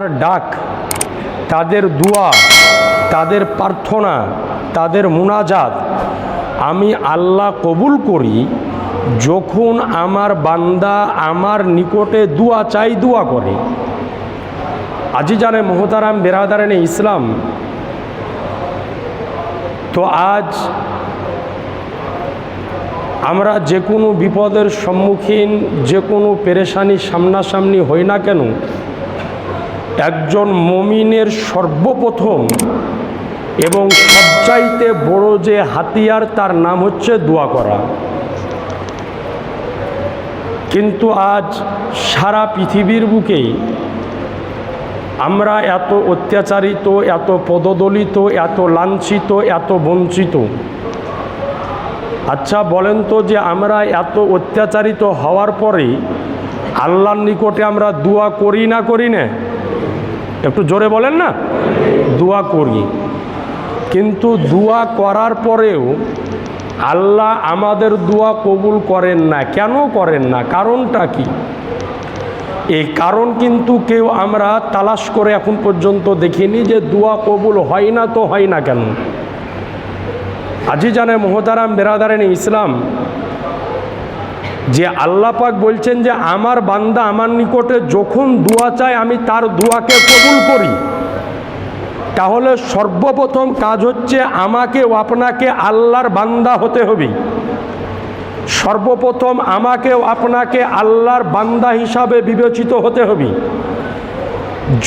ডাক, তাদের দোয়া, তাদের প্রার্থনা, তাদের মুনাজাত আমি আল্লাহ কবুল করি যখন আমার বান্দা আমার নিকটে দোয়া চাই, দোয়া করে। আজিজানে মোহতারাম বেরাদারানে ইসলাম, তো আজ আমরা যে কোনো বিপদের সম্মুখীন, যে কোনো পেরেশানি সামনাসামনি হই না কেন, একজন মুমিনের সর্বপ্রথম এবং সবচাইতে বড় যে হাতিয়ার তার নাম হচ্ছে দোয়া করা। কিন্তু আজ সারা পৃথিবীর বুকে আমরা এত অত্যাচারিত, এত পদদলিত, এত লাঞ্ছিত, এত বঞ্চিত। আচ্ছা বলেন তো, যে আমরা এত অত্যাচারিত হওয়ার পরে আল্লাহর নিকটে আমরা দোয়া করি না করি না? একটু জোরে বলেন না। দোয়া করি, কিন্তু দোয়া করার পরেও আল্লাহ আমাদের দোয়া কবুল করেন না। কেন করেন না? কারণটা কি? এই কারণ কিন্তু কেউ আমরা তালাশ করে এখন পর্যন্ত দেখিনি যে দোয়া কবুল হয় না। তো হয় না কেন? আজিজানে মোহতারাম বেরাদারানে ইসলাম, যে আল্লাহ পাক বলছেন যে আমার বান্দা আমার নিকটে যখন দোয়া চায় আমি তার দোয়াকে কবুল করি। তাহলে সর্বপ্রথম কাজ হচ্ছে আমাকে ও আপনাকে আল্লাহর বান্দা হতে হবে। সর্বপ্রথম আমাকে ও আপনাকে আল্লাহর বান্দা হিসাবে বিবেচিত হতে হবে।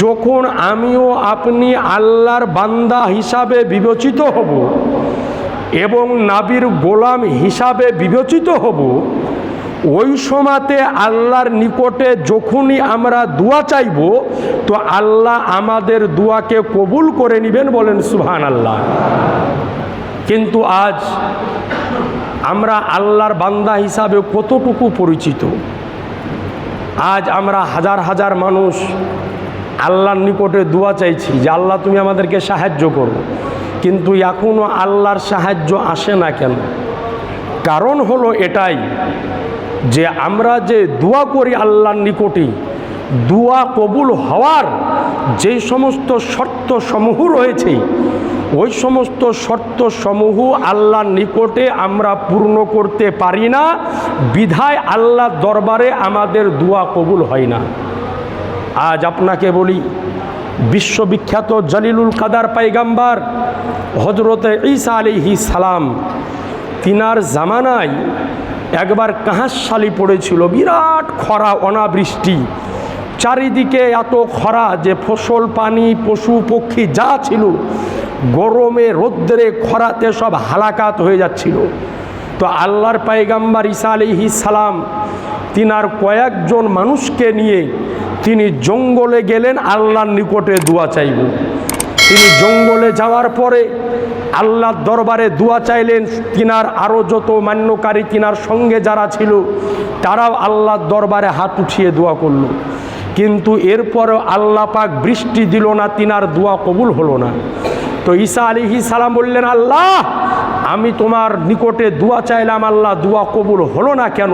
যখন আমিও আপনি আল্লাহর বান্দা হিসাবে বিবেচিত হব এবং নবীর গোলাম হিসাবে বিবেচিত হব, ওই সময়তে আল্লাহর নিকটে যখনই আমরা দোয়া চাইব তো আল্লাহ আমাদের দোয়াকে কবুল করে নেবেন। বলেন সুবহানাল্লাহ। কিন্তু আজ আমরা আল্লাহর বান্দা হিসাবে কতটুকু পরিচিত? আজ আমরা হাজার হাজার মানুষ আল্লাহর নিকটে দোয়া চাইছি যে আল্লাহ তুমি আমাদেরকে সাহায্য করো, কিন্তু এখনও আল্লাহর সাহায্য আসে না কেন? কারণ হলো এটাই যে আমরা যে দোয়া করি আল্লাহর নিকটে, দোয়া কবুল হওয়ার যেই সমস্ত শর্ত সমূহ রয়েছে, ওই সমস্ত শর্ত সমূহ আল্লাহর নিকটে আমরা পূর্ণ করতে পারি না, বিধায় আল্লাহর দরবারে আমাদের দোয়া কবুল হয় না। আজ আপনাকে বলি, বিশ্ববিখ্যাত জলিলুল কাদার পয়গম্বর হযরতে ঈসা আলাইহিস সালাম, তিনার জামানায় একবার কাহাসশালি পড়েছিল, বিরাট খরা, অনাবৃষ্টি, চারিদিকে এত খরা যে ফসল পানি পশু পক্ষী যা ছিল গরমে রৌদ্রে খরাতে সব হালাকাত হয়ে যাচ্ছিল। তো আল্লাহর পয়গম্বর ঈসা আলাইহিস সালাম তিনার কয়েকজন মানুষকে নিয়ে তিনি জঙ্গলে গেলেন আল্লাহর নিকটে দোয়া চাইব। তিনি জঙ্গলে যাওয়ার পরে আল্লাহর দরবারে দোয়া চাইলেন। তিনার আরও যত মান্যকারী তিনার সঙ্গে যারা ছিল তারাও আল্লাহর দরবারে হাত উঠিয়ে দোয়া করল, কিন্তু এরপরেও আল্লাহ পাক বৃষ্টি দিল না, তিনার দোয়া কবুল হলো না। তো ঈসা আলাইহিস সালাম বললেন, আল্লাহ আমি তোমার নিকটে দোয়া চাইলাম, আল্লাহ দোয়া কবুল হলো না কেন?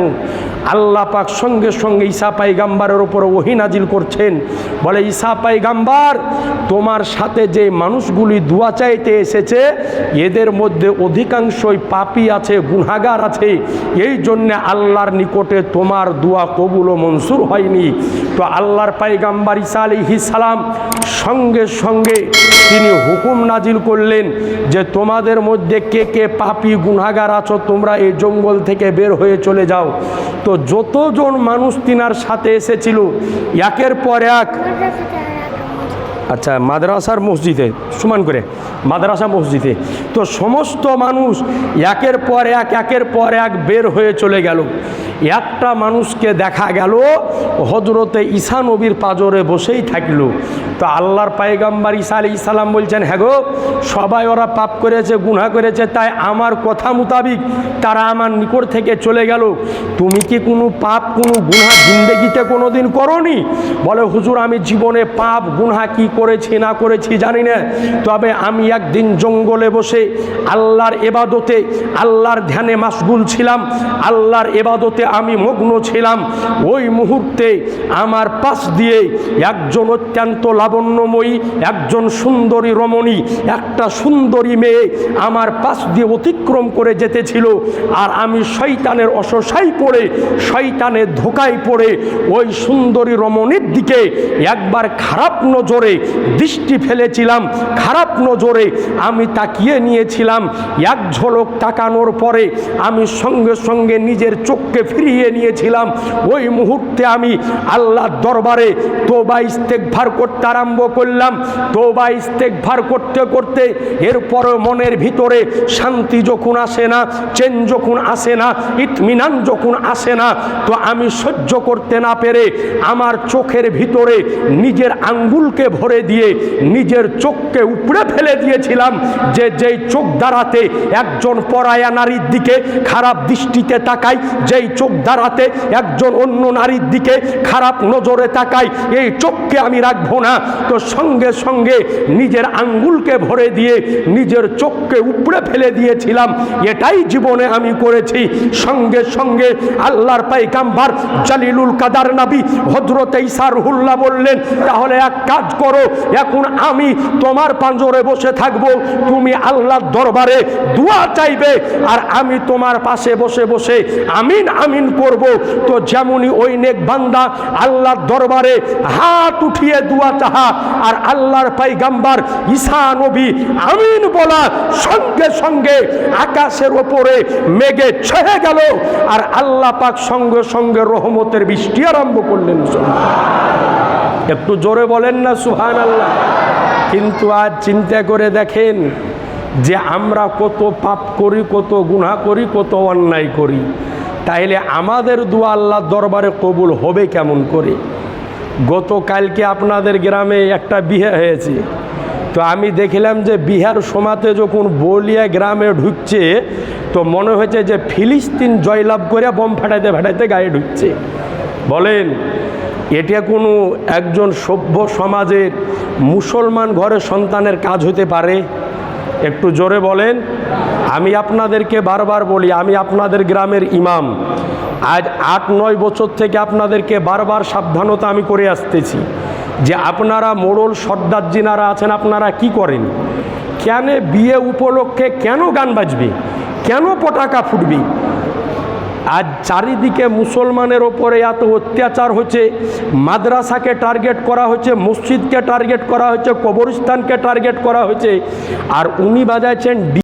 আল্লাহ পাক সঙ্গে সঙ্গে ঈসা পয়গম্বরের উপর ওহী নাজিল করছেন, বলে ঈসা পয়গম্বর তোমার সাথে যে মানুষগুলি দোয়া চাইতে এসেছে এদের মধ্যে অধিকাংশই পাপী আছে, গুনাহগার আছে, এই জন্যে আল্লাহর নিকটে তোমার দোয়া কবুল ও মনসুর হয়নি। তো আল্লাহর পয়গম্বর ঈসা আলাইহিস সালাম সঙ্গে সঙ্গে তিনি হুকুম নাজিল করলেন যে তোমাদের মধ্যে কে কে পাপী গুনাহগার আছো তোমরা এই জঙ্গল থেকে বের হয়ে চলে যাও। তো যতজন মানুষ তিনার সাথে এসেছিল একের পর এক, আচ্ছা মাদ্রাসার মসজিদে, সমান করে মাদ্রাসা মসজিদে, তো সমস্ত মানুষ একের পর এক বের হয়ে চলে গেল। একটা মানুষকে দেখা গেল হযরতে ঈসা নবীর পাজরে বসেই থাকলো। তো আল্লাহর পয়গম্বর ঈসা আলাইহিস সালাম বলছেন, হ্যাঁ গো, সবাই ওরা পাপ করেছে, গুনাহ করেছে, তাই আমার কথা মোতাবিক তারা আমার নিকট থেকে চলে গেল। তুমি কি কোনো পাপ কোনো গুনাহ জিন্দেগিতে কোনো দিন করোনি? বলে হুজুর আমি জীবনে পাপ গুনাহ কি করেছি না করেছি জানি না, তবে আমি একদিন জঙ্গলে বসে আল্লাহর ইবাদতে, আল্লাহর ধ্যানে মাশগুল ছিলাম, আল্লাহর ইবাদতে আমি মগ্ন ছিলাম। ওই মুহূর্তে আমার পাশ দিয়ে একজন অত্যন্ত লাবণ্যময়ী, একজন সুন্দরী রমণী, একটা সুন্দরী মেয়ে আমার পাশ দিয়ে অতিক্রম করে যেতেছিল। আর আমি শয়তানের অসসায় পড়ে, শয়তানের ধোকায় পড়ে ওই সুন্দরী রমণীর দিকে একবার খারাপ নজরে দৃষ্টি ফেলেছিলাম। খারাপ নজরে আমি তাকিয়ে নিয়েছিলাম। এক ঝলক তাকানোর পরে আমি সঙ্গে সঙ্গে নিজের চোখকে ফিরিয়ে নিয়েছিলাম। ওই মুহূর্তে আমি আল্লাহর দরবারে তওবা ইস্তেগফার করতে আরম্ভ করলাম। তওবা ইস্তেগফার করতে করতে এরপরে মনের ভিতরে শান্তি যখন আসে না, চেন যখন আসে না, ইতমিনান যখন আসে না, তো আমি সহ্য করতে না পেরে আমার চোখের ভিতরে নিজের আঙ্গুলকে ভরে দিয়ে নিজের চোখকে উপড়ে ফেলে দিয়েছিলাম। যেই চোখ দ্বারাতে একজন পরায়া নারীর দিকে খারাপ দৃষ্টিতে তাকাই, যেই চোখ দ্বারাতে একজন অন্য নারীর দিকে খারাপ নজরে তাকাই, এই চোখকে আমি রাখবো না। তো সঙ্গে সঙ্গে নিজের আঙ্গুলকে ভরে দিয়ে নিজের চোখকে উপড়ে ফেলে দিয়েছিলাম। এটাই জীবনে আমি করেছি। সঙ্গে সঙ্গে আল্লাহর পয়গম্বর জলিলুল কাদার নবী হযরত ঈসা রুহুল্লাহ বললেন, তাহলে এক কাজ করো, এখন আমি তোমার পাঁজরে বসে থাকবো, তুমি আল্লাহর দরবারে দোয়া চাইবে আর আমি তোমার পাশে বসে বসে আমিন আমিন করব। তো যেমনই ওই নেক বান্দা আল্লাহর দরবারে হাত উঠিয়ে দোয়া চাহা আর আল্লাহর পয়গম্বর ঈসা নবী আমিন বলা, সঙ্গে সঙ্গে আকাশের ওপরে মেঘে ছেয়ে গেল আর আল্লাহ পাক সঙ্গে সঙ্গে রহমতের বৃষ্টি আরম্ভ করলেন। একটু জোরে বলেন না সুবহানাল্লাহ। কিন্তু আজ চিন্তা করে দেখেন যে আমরা কত পাপ করি, কত গুনাহ করি, কত অন্যায় করি, তাইলে আমাদের দোয়া আল্লাহর দরবারে কবুল হবে কেমন করে? গতকালকে আপনাদের গ্রামে একটা বিয়ে হয়েছে, তো আমি দেখলাম যে বিহার সমাতে যখন বলিয়া গ্রামে ঢুকছে তো মনে হয়েছে যে ফিলিস্তিন জয়লাভ করে বোম ফাটাইতে ফাটাইতে গায়ে ঢুকছে। বলেন এটা কোনো একজন সভ্য সমাজের মুসলমান ঘরের সন্তানের কাজ হতে পারে? একটু জোরে বলেন। আমি আপনাদেরকে বারবার বলি, আমি আপনাদের গ্রামের ইমাম, আজ 8-9 বছর থেকে আপনাদেরকে বারবার সাবধানতা আমি করে আসতেছি যে আপনারা মোড়ল সর্দার যিনারা আছেন, আপনারা কি করেন? কেন বিয়ে উপলক্ষে কেন গান বাজবে, কেন পটাকা ফুটবে? আজ চারিদিকে মুসলমানের ওপরে এত অত্যাচার হচ্ছে, মাদ্রাসাকে টার্গেট করা হচ্ছে, মসজিদকে টার্গেট করা হচ্ছে, কবরস্থানকে টার্গেট করা হচ্ছে, আর উনি বাজাইছেন